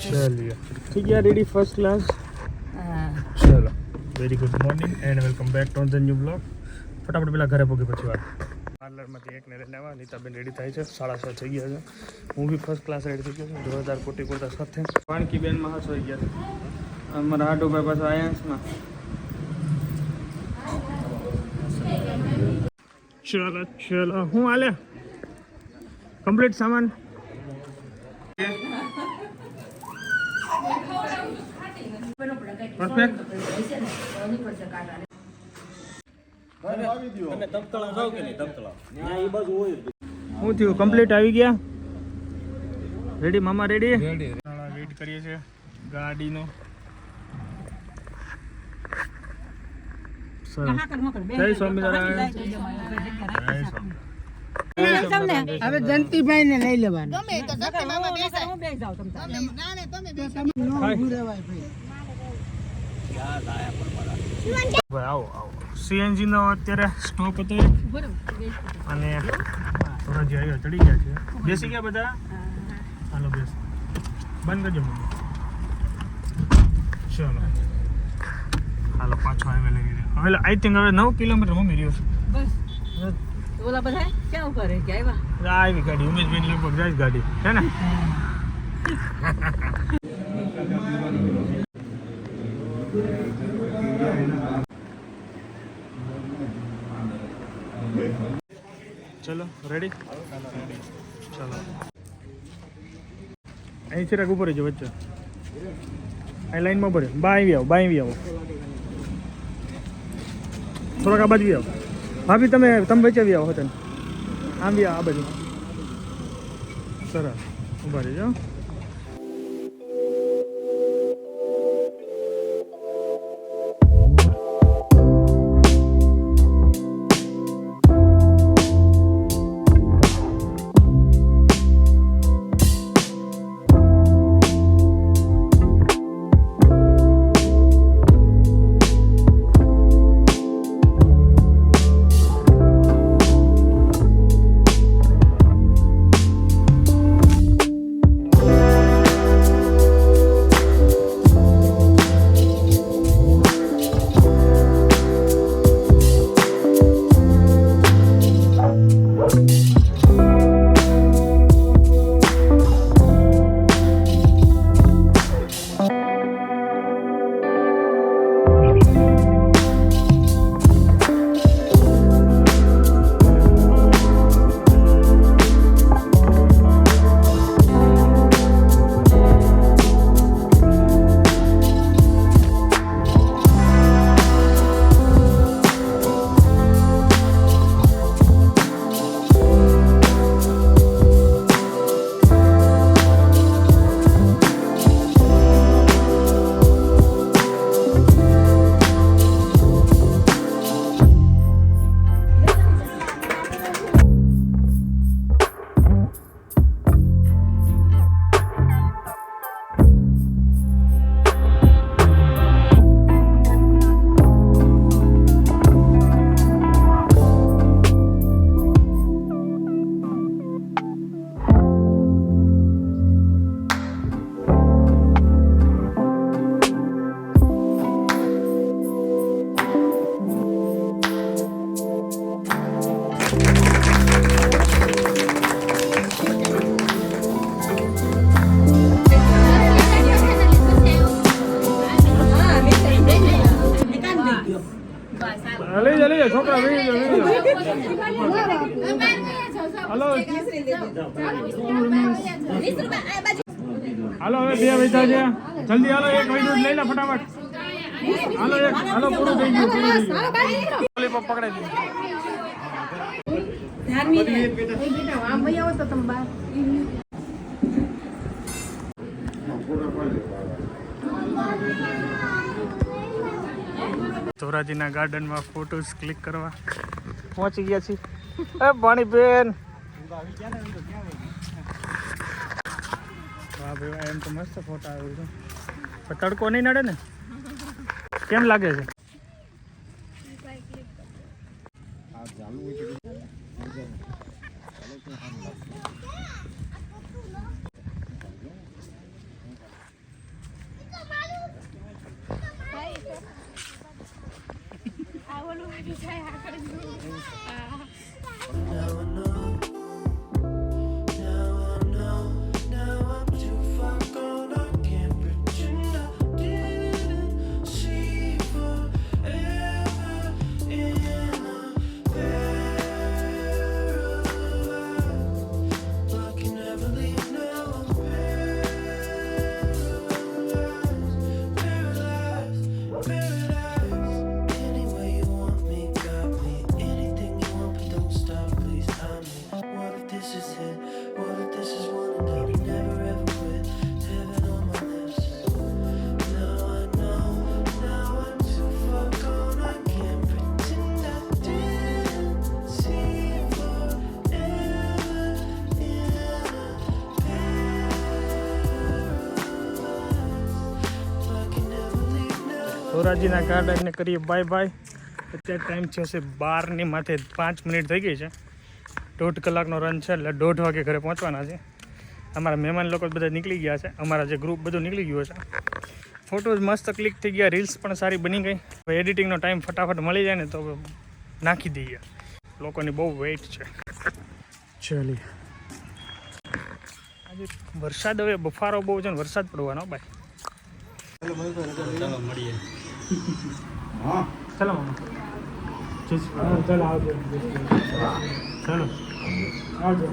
चलिए ठीक है, रेडी फर्स्ट क्लास। चलो very good morning and welcome back to the new blog. ફટાફટ પેલા ઘરે પહોંચી પછી વાત પાર્લરમાંથી એકને લઈને આવ્યા, નીતાબેન રેડી થાય છે, 6:30 થઈ ગયા છે। હું બી ફર્સ્ટ ક્લાસ રેડી થઈ ગયો છું, જોરદાર કોટી કુર્તા સાથે। વાણકીબેનમાં હસવાઈ ગયા છે અમારા હાડુભાઈ પાછો આયાસમાં। ચલો ચલો હું હાલે કમ્પ્લીટ સામાન પરફેક્ટ। હું થયું કમ્પ્લીટ આવી ગયા, રેડી મામા રેડી વેઇટ કરીએ છીએ ગાડીનો। જય સ્વામિનારાયણ। હવે જંતીભાઈ ને લઈ લેવાનું। આવો આવો, સીએનજી નો અત્યારે સ્ટોપ હતો અને થોડા જે આવ્યો ચડી ગયા છે। બેસી ગયા બધા? હાલો બેસ, બંધ કરજો મમ્મી। ચલો હાલો પાછો હાઈવે લઈ ગયો। હવે આઈ થિંક હવે 9 કિલોમીટર મમ્મી રહ્યો છે બસ। ઓલા બધા કેવું કરે કે આવ્યા આવી ગાડી ઉમેશભાઈ લગભગ જાય ગાડી છે ને। ચલો રેડી, ચલો અહીં છે ઉપર જો વચ્ચે અહીં લાઈનમાં ઉભો રહે। બા આવી આવો થોડાક આ બાજુ આવો ભાભી, તમે વચ્ચે આવી આવો હોતન આમ બી આ બાજુ સરસ ઉભા રહેજો। છોકરા હાલો હાલો હવે 2 વાગ્યા છે, જલ્દી હાલો 1 વાગ્યું લઈ લે ફટાફટ। હાલો હાલો પૂરું થઈ ગયું, લોલીપોપ પકડાઈ દીધું। ધોરાજીના ગાર્ડનમાં ફોટોસ ક્લિક કરવા પહોંચી ગયા છીએ। પાણીબેન વાહ ભાઈ, એમ તો મસ્ત ફોટા આવે છે, તડકો નહીં નડે ને? કેમ લાગે છે? ધોરાજીના ગાર્ડનને કરીએ બાય બાય. અત્યારે ટાઈમ છે 12ની માથે 5 મિનિટ થઈ ગઈ છે. 1.5 કલાકનો રન છે એટલે 1:30 વાગે ઘરે પહોંચવાના છે. અમારા મહેમાન લોકો બધા નીકળી ગયા છે. અમારા જે ગ્રુપ બધું નીકળી ગયું છે. ફોટોઝ મસ્ત ક્લિક થઈ ગયા, રીલ્સ પણ સારી બની ગઈ. હવે એડિટિંગનો ટાઈમ ફટાફટ મળી જાય ને તો નાખી દઈએ. લોકોની બહુ વેઇટ છે. ચાલી આજે વરસાદ, હવે બફારો બહુ છે ને વરસાદ પડવાનો ભાઈ. ચાલો મળીએ. હા ચાલો ચાલો આવજો. ચાલો આવજો.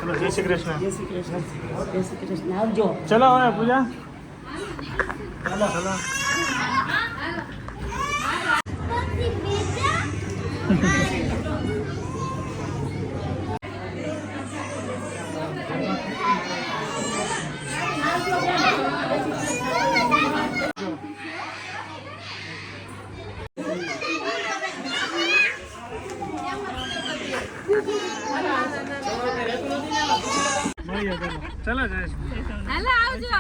ચલો જય શ્રી કૃષ્ણ. જય શ્રી કૃષ્ણ. જય શ્રી કૃષ્ણ. આવજો. ચલો હવે પૂજા. ચાલો ચાલો. ચલો જયેશ. હાલો આવજો.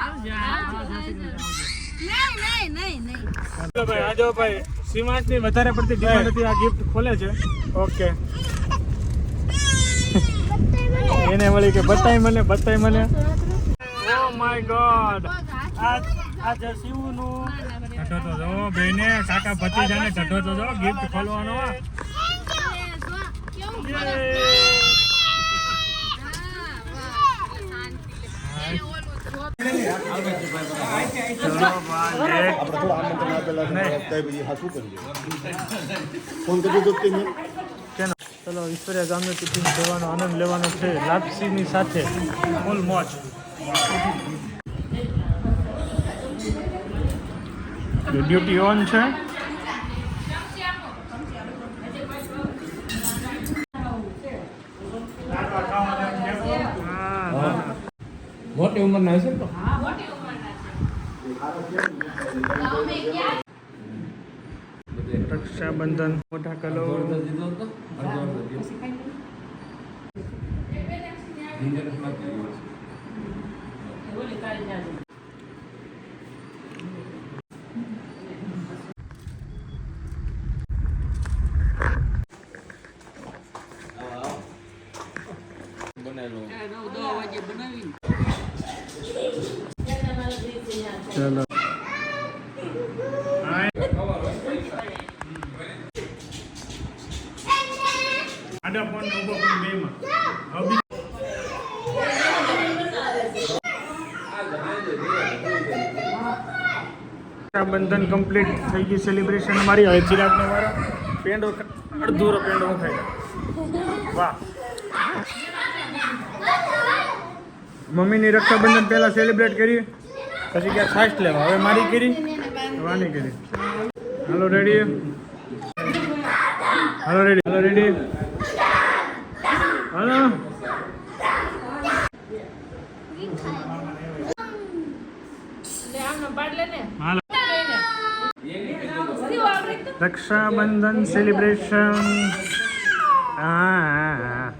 નહીં. ચાલો ભાઈ આજો ભાઈ. શ્રીમાસની વધારે પડતી ડિમાન્ડ હતી, આ ગિફ્ટ ખોલે છે. ઓકે એને વળી કે બતાય મને. Oh my God. આ જસીનું ઢઢો તો જો બેને કાકા ભતીજાને ઢઢો તો જો ગિફ્ટ ખોલવાનો. ચલો ઈશ્વરિયા ગામે ટિફિન જવાનો આનંદ લેવાનો છે. લાપસીની સાથે ફૂલ મોજ. ડ્યુટી ઓન છે. મોટી ઉંમરના હશે તો રક્ષાબંધન મોટા કલો. ચલો આડા ફોન ઉભો કરી બેમાં. રક્ષાબંધન કમ્પ્લીટ થઈ ગઈ સેલિબ્રેશન અમારી. હવે ચિરાગને મારા પેંડો અડધૂરો પેંડો ખાઈ. વાહ. મમ્મીની રક્ષાબંધન પહેલાં સેલિબ્રેટ કરી, પછી ક્યાં ફાસ્ટ લેવા. હવે મારી કરી, વાની કરી. હાલો રેડી. હાલો રેડી. હાલો રક્ષાબંધન સેલિબ્રેશન. હા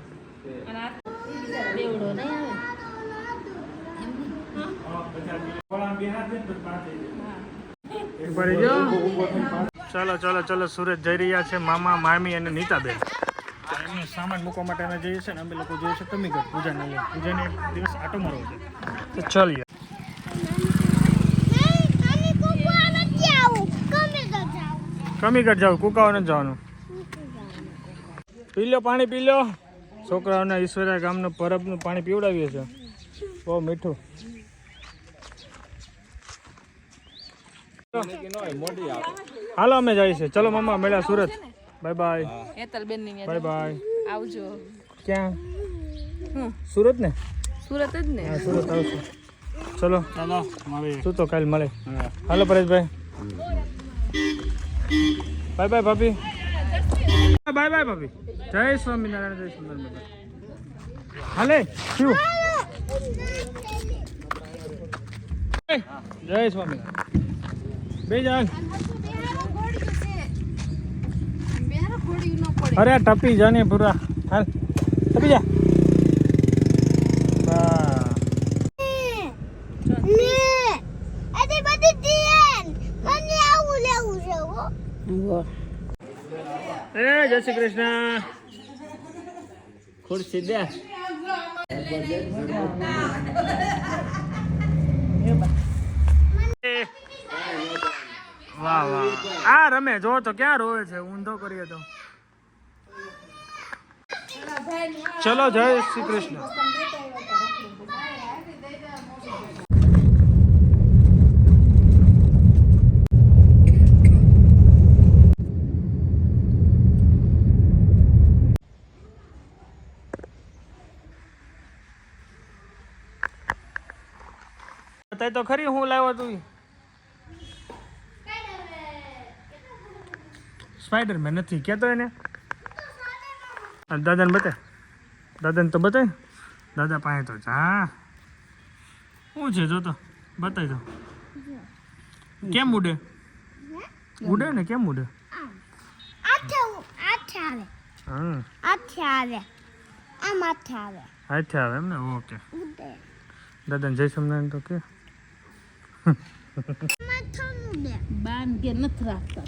ચલો સુરત જઈ રહ્યા છે મામા, મામી અને નીતાબેન. એમનો સામાન મૂકવા માટે અમે જઈએ છીએ ને. અમે લોકો જઈએ છીએ કમીગઢ પૂજાને એક દિવસ આટો મારવો છે. તો ચાલીએ. કમીગઢ જાવ, કુકાવા નથી જવાનું. પી લો પાણી પી લો. છોકરાઓને ઈશ્વરા ગામનું પરબનું પાણી પીવડાવીએ છે. બહુ મીઠું. હાલો અમે જઈએ છીએ. ચલો મમ્મા મળ્યા સુરત. Bye bye. હેતલબેન ની બાય બાય. આવજો. ક્યાં? સુરત ને? સુરત જ ને. હા સુરત આવશું. ચલો તું તો કાલ મળે. હાલો પરેશભાઈ. બાય બાય ભાભી. બાય બાય ભાભી. જય સ્વામિનારાયણ. જય સ્વામિનારાયણ. હાલે શું? જય સ્વામિનારાયણ. બે જાન. અરે ટપી જાને પૂરા. હાલ ટપી જા. જય શ્રી કૃષ્ણ. ખુરશી દે. વાહ વાહ. આ રમે જો તો ક્યાં રોવે છે. ઊંધો કરીએ તો. ચલો જય શ્રી કૃષ્ણ. બતાય તો ખરી હું લાવ્યો તું. સ્પાઈડરમેન નથી કેતો એને. દાદાને બતાય. દાદાને તો બતાય. દાદા પાસે તો જા. શું છે જો તો બતાય તો. કેમ ઉડે? ઉડે ને કેમ ઉડે? હાથે આવે એમ ને. ઓકે. દાદાને જય સ્વામિનારાયણ તો કે. બાન કે નથી રાખતા.